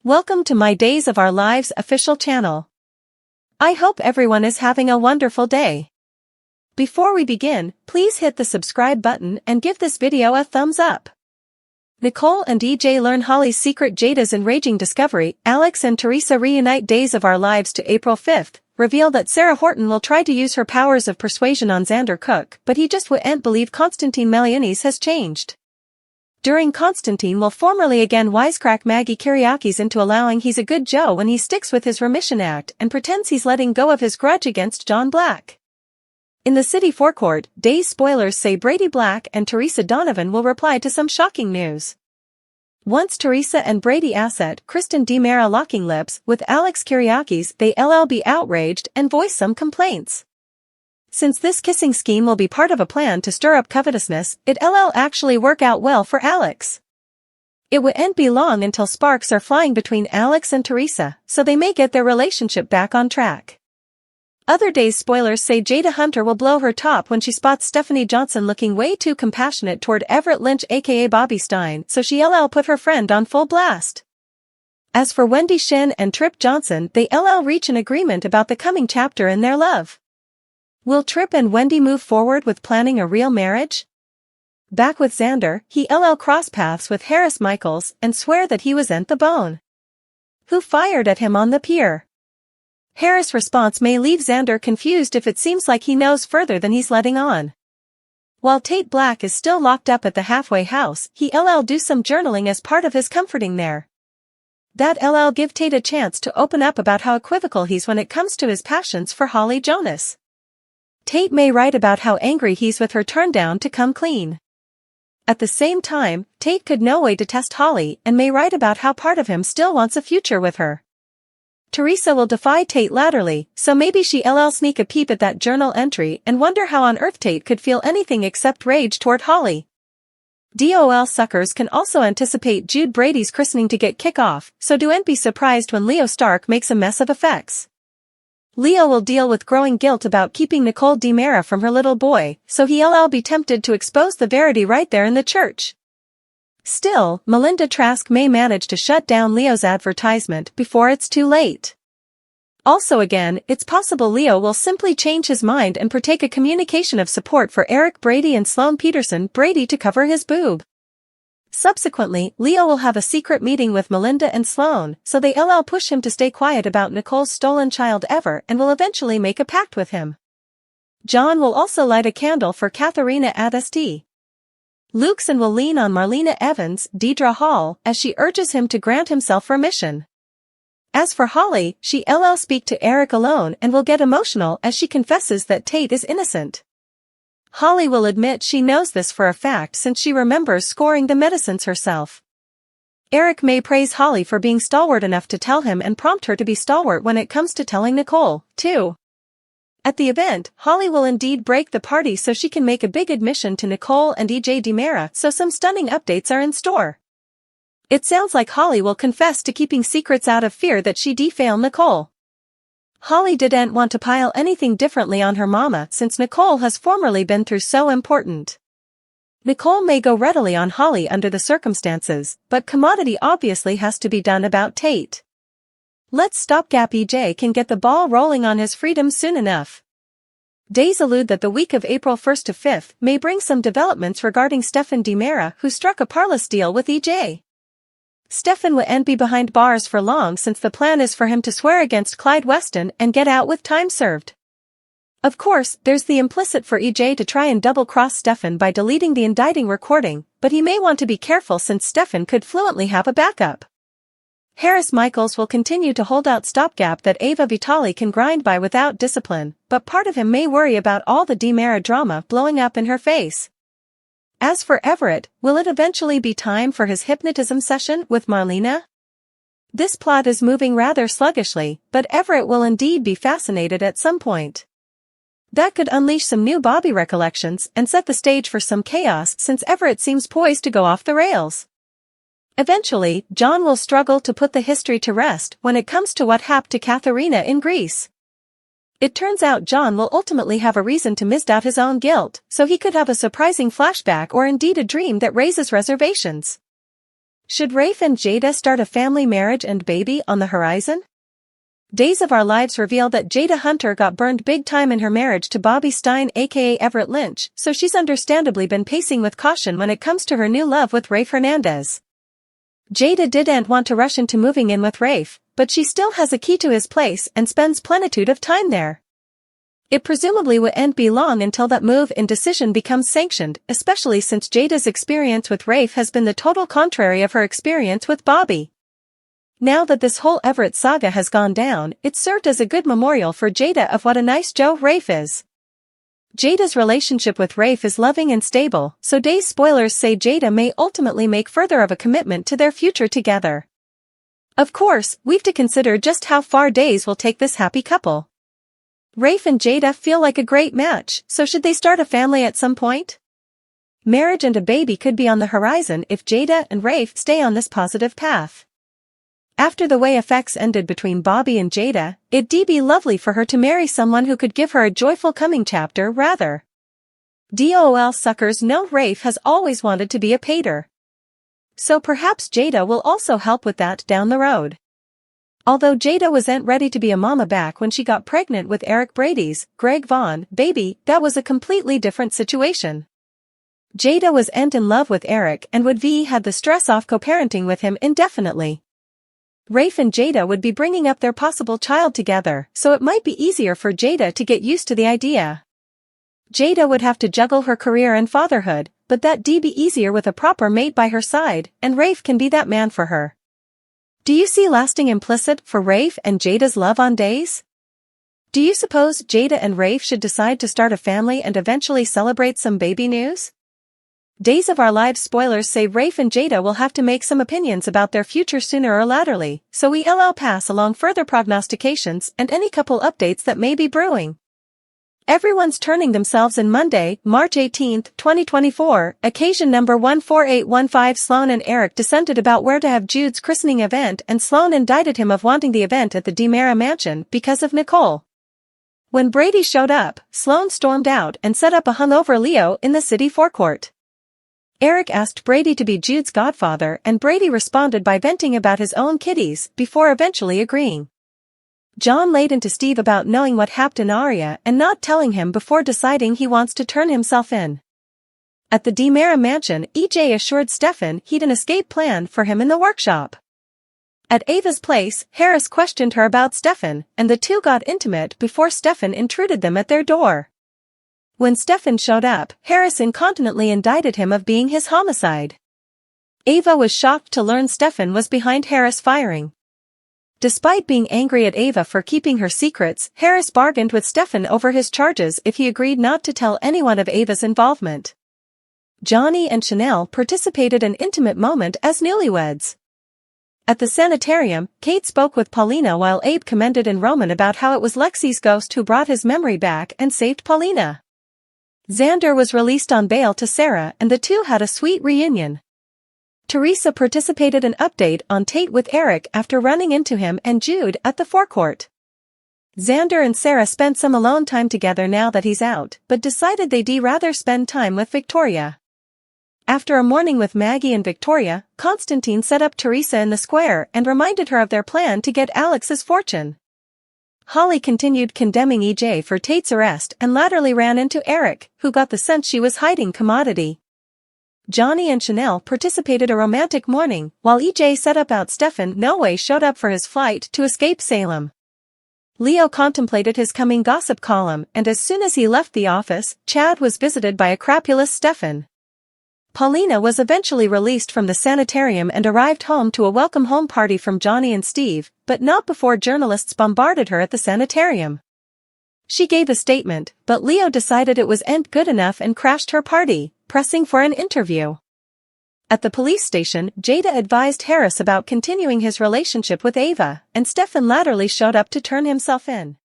Welcome to my Days of Our Lives official channel. I hope everyone is having a wonderful day. Before we begin, please hit the subscribe button and give this video a thumbs up. Nicole and EJ learn Holly's secret. Jada's enraging discovery. Alex and Theresa reunite. Days of Our Lives to April 5th, reveal that Sarah Horton will try to use her powers of persuasion on Xander Cook, but he just wouldn't believe. Constantine Malionis has changed. During Constantine will formally again wisecrack Maggie Kyriakis into allowing he's a good Joe when he sticks with his remission act and pretends he's letting go of his grudge against John Black. In the city forecourt, Days spoilers say Brady Black and Theresa Donovan will reply to some shocking news. Once Theresa and Brady asset Kristen DiMera locking lips with Alex Kyriakis, they'll be outraged and voice some complaints. Since this kissing scheme will be part of a plan to stir up covetousness, it'll actually work out well for Alex. It wouldn't be long until sparks are flying between Alex and Theresa, so they may get their relationship back on track. Other Days spoilers say Jada Hunter will blow her top when she spots Stephanie Johnson looking way too compassionate toward Everett Lynch aka Bobby Stein, so she'll put her friend on full blast. As for Wendy Shin and Trip Johnson, they'll reach an agreement about the coming chapter in their love. Will Trip and Wendy move forward with planning a real marriage? Back with Xander, he'll cross paths with Harris Michaels and swear that he wasn't the bone who fired at him on the pier. Harris' response may leave Xander confused if it seems like he knows further than he's letting on. While Tate Black is still locked up at the halfway house, he'll do some journaling as part of his comforting there. That'll give Tate a chance to open up about how equivocal he's when it comes to his passions for Holly Jonas. Tate may write about how angry he's with her turn down to come clean. At the same time, Tate could no way detest Holly and may write about how part of him still wants a future with her. Theresa will defy Tate latterly, so maybe she'll sneak a peep at that journal entry and wonder how on earth Tate could feel anything except rage toward Holly. DOL suckers can also anticipate Jude Brady's christening to get kick-off, so don't be surprised when Leo Stark makes a mess of effects. Leo will deal with growing guilt about keeping Nicole DiMera from her little boy, so he'll be tempted to expose the verity right there in the church. Still, Melinda Trask may manage to shut down Leo's advertisement before it's too late. Also again, it's possible Leo will simply change his mind and partake a communication of support for Eric Brady and Sloan Peterson Brady to cover his boob. Subsequently, Leo will have a secret meeting with Melinda and Sloan, so they'll push him to stay quiet about Nicole's stolen child ever and will eventually make a pact with him. John will also light a candle for Katharina at St. Luke's and will lean on Marlena Evans, Deidre Hall, as she urges him to grant himself remission. As for Holly, she'll speak to Eric alone and will get emotional as she confesses that Tate is innocent. Holly will admit she knows this for a fact since she remembers scoring the medicines herself. Eric may praise Holly for being stalwart enough to tell him and prompt her to be stalwart when it comes to telling Nicole, too. At the event, Holly will indeed break the party so she can make a big admission to Nicole and EJ DiMera, so some stunning updates are in store. It sounds like Holly will confess to keeping secrets out of fear that she defamed Nicole. Holly didn't want to pile anything differently on her mama since Nicole has formerly been through so important. Nicole may go readily on Holly under the circumstances, but commodity obviously has to be done about Tate. Let's stopgap EJ can get the ball rolling on his freedom soon enough. Days allude that the week of April 1st to 5th may bring some developments regarding Stefan DiMera, who struck a parlous deal with EJ. Stefan wouldn't be behind bars for long since the plan is for him to swear against Clyde Weston and get out with time served. Of course, there's the implicit for EJ to try and double-cross Stefan by deleting the indicting recording, but he may want to be careful since Stefan could fluently have a backup. Harris Michaels will continue to hold out stopgap that Ava Vitali can grind by without discipline, but part of him may worry about all the DiMera drama blowing up in her face. As for Everett, will it eventually be time for his hypnotism session with Marlena? This plot is moving rather sluggishly, but Everett will indeed be fascinated at some point. That could unleash some new Bobby recollections and set the stage for some chaos since Everett seems poised to go off the rails. Eventually, John will struggle to put the history to rest when it comes to what happened to Katharina in Greece. It turns out John will ultimately have a reason to misdoubt his own guilt, so he could have a surprising flashback or indeed a dream that raises reservations. Should Rafe and Jada start a family, marriage and baby on the horizon? Days of Our Lives reveal that Jada Hunter got burned big time in her marriage to Bobby Stein aka Everett Lynch, so she's understandably been pacing with caution when it comes to her new love with Rafe Hernandez. Jada didn't want to rush into moving in with Rafe, but she still has a key to his place and spends plenitude of time there. It presumably wouldn't be long until that move-in decision becomes sanctioned, especially since Jada's experience with Rafe has been the total contrary of her experience with Bobby. Now that this whole Everett saga has gone down, it served as a good memorial for Jada of what a nice Joe Rafe is. Jada's relationship with Rafe is loving and stable, so Days spoilers say Jada may ultimately make further of a commitment to their future together. Of course, we've to consider just how far Days will take this happy couple. Rafe and Jada feel like a great match, so should they start a family at some point? Marriage and a baby could be on the horizon if Jada and Rafe stay on this positive path. After the way effects ended between Bobby and Jada, it'd be lovely for her to marry someone who could give her a joyful coming chapter rather. DOL suckers know Rafe has always wanted to be a pater. So perhaps Jada will also help with that down the road. Although Jada wasn't ready to be a mama back when she got pregnant with Eric Brady's Greg Vaughn baby, that was a completely different situation. Jada wasn't in love with Eric and would had the stress off co-parenting with him indefinitely. Rafe and Jada would be bringing up their possible child together, so it might be easier for Jada to get used to the idea. Jada would have to juggle her career and fatherhood, but that'd be easier with a proper mate by her side, and Rafe can be that man for her. Do you see lasting implicit for Rafe and Jada's love on Days? Do you suppose Jada and Rafe should decide to start a family and eventually celebrate some baby news? Days of Our Lives spoilers say Rafe and Jada will have to make some opinions about their future sooner or laterly, so we'll pass along further prognostications and any couple updates that may be brewing. Everyone's turning themselves in Monday, March 18, 2024, occasion number 14815. Sloan and Eric dissented about where to have Jude's christening event, and Sloan indicted him of wanting the event at the DiMera mansion because of Nicole. When Brady showed up, Sloan stormed out and set up a hungover Leo in the city forecourt. Eric asked Brady to be Jude's godfather, and Brady responded by venting about his own kiddies before eventually agreeing. John laid into Steve about knowing what happened to Aria and not telling him before deciding he wants to turn himself in. At the DiMera mansion, EJ assured Stefan he'd an escape plan for him in the workshop. At Ava's place, Harris questioned her about Stefan, and the two got intimate before Stefan intruded them at their door. When Stefan showed up, Harris incontinently indicted him of being his homicide. Ava was shocked to learn Stefan was behind Harris firing. Despite being angry at Ava for keeping her secrets, Harris bargained with Stefan over his charges if he agreed not to tell anyone of Ava's involvement. Johnny and Chanel participated in an intimate moment as newlyweds. At the sanitarium, Kate spoke with Paulina while Abe commended in Roman about how it was Lexi's ghost who brought his memory back and saved Paulina. Xander was released on bail to Sarah, and the two had a sweet reunion. Theresa participated in an update on Tate with Eric after running into him and Jude at the forecourt. Xander and Sarah spent some alone time together now that he's out, but decided they'd rather spend time with Victoria. After a morning with Maggie and Victoria, Constantine set up Theresa in the square and reminded her of their plan to get Alex's fortune. Holly continued condemning EJ for Tate's arrest and latterly ran into Eric, who got the sense she was hiding commodity. Johnny and Chanel participated a romantic morning, while EJ set up out Stefan no way showed up for his flight to escape Salem. Leo contemplated his coming gossip column, and as soon as he left the office, Chad was visited by a crapulous Stefan. Paulina was eventually released from the sanitarium and arrived home to a welcome home party from Johnny and Steve, but not before journalists bombarded her at the sanitarium. She gave a statement, but Leo decided it wasn't good enough and crashed her party, pressing for an interview. At the police station, Jada advised Harris about continuing his relationship with Ava, and Stefan latterly showed up to turn himself in.